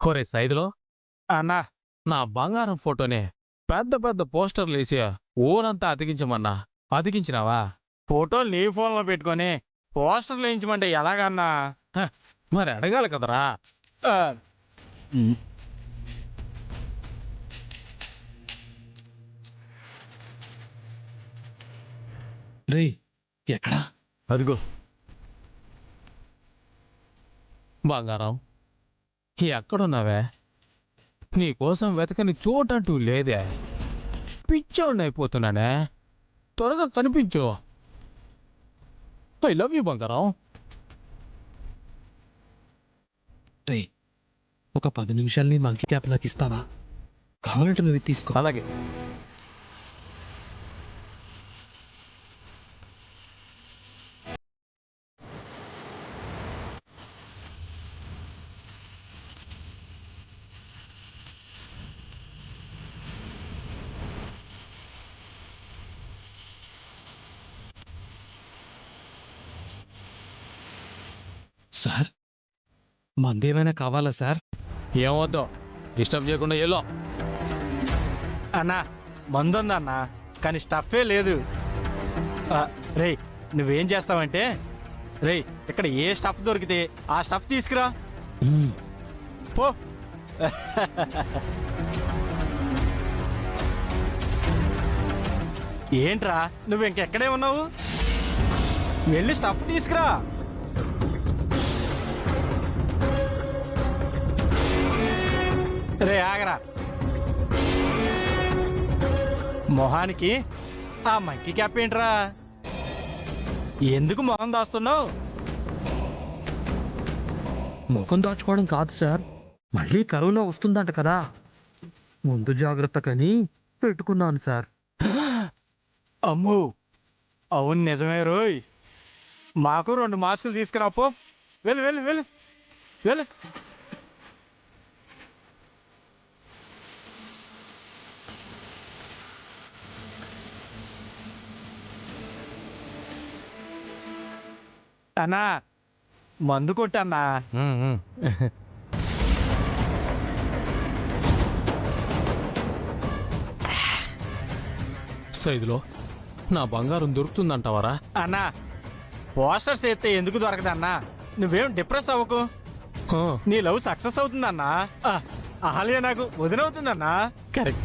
ఒరే సైదులో అన్నా నా బంగారం ఫోటోనే పెద్ద పెద్ద పోస్టర్లు వేసి ఊరంతా అతికించమన్నా, అతికించినావా? ఫోటోలు నీ ఫోన్లో పెట్టుకొని పోస్టర్లు వేయించమంటే ఎలాగన్నా? మరి అడగాలి కదరా. ఆ, రేయ్ ఎక్కడా? అదిగో బంగారం ఎక్కడున్నావే? నీకోసం వెతకని చోటంటూ లేదే. పిచ్చోడిని అయిపోతున్నానే, త్వరగా కనిపించు. ఐ లవ్ యూ బంగారం. రే ఒక 10 నిమిషాలు నీ మంకీ క్యాప్ నాకు ఇస్తావా? కావాలంటే నువ్వు ఇది తీసుకో. అలాగే. సార్ మందేమైనా కావాలా సార్? ఏమవుతో డిస్టర్బ్ చేయకుండా ఎల్లో. అన్నా మందుందన్నా, కానీ స్టఫే లేదు. రే నువ్వేం చేస్తావంటే, రే ఇక్కడ ఏ స్టఫ్ దొరికితే ఆ స్టఫ్ తీసుకురా పో. ఏంట్రా నువ్వు ఇంకెక్కడే ఉన్నావు? వెళ్ళి స్టఫ్ తీసుకురా. రే ఆగరా, మొహానికి ఆ మంకీ క్యాప్ ఏంట్రా? ఎందుకు మొహం దాస్తున్నావు? ముఖం దాచుకోవడం కాదు సార్, మళ్ళీ కరోనా వస్తుందంట కదా, ముందు జాగ్రత్తకని పెట్టుకున్నాను సార్. అమ్మో అవును నిజమే రోయ్. మాకు 2 మాస్కులు తీసుకురా పో. వెళ్ళు వెళ్ళు వెళ్ళు వెళ్ళు. అన్నా మందు కొట్టన్నా. సైదులో నా బంగారం దొరుకుతుందంటావరా? అన్నా పోస్టర్స్ ఎత్తే ఎందుకు దొరకదన్నా? నువ్వేం డిప్రెస్ అవ్వకు, నీ లవ్ సక్సెస్ అవుతుందన్నా. ఆలియా నాకు వదినవుతుందన్నా. కరెక్ట్.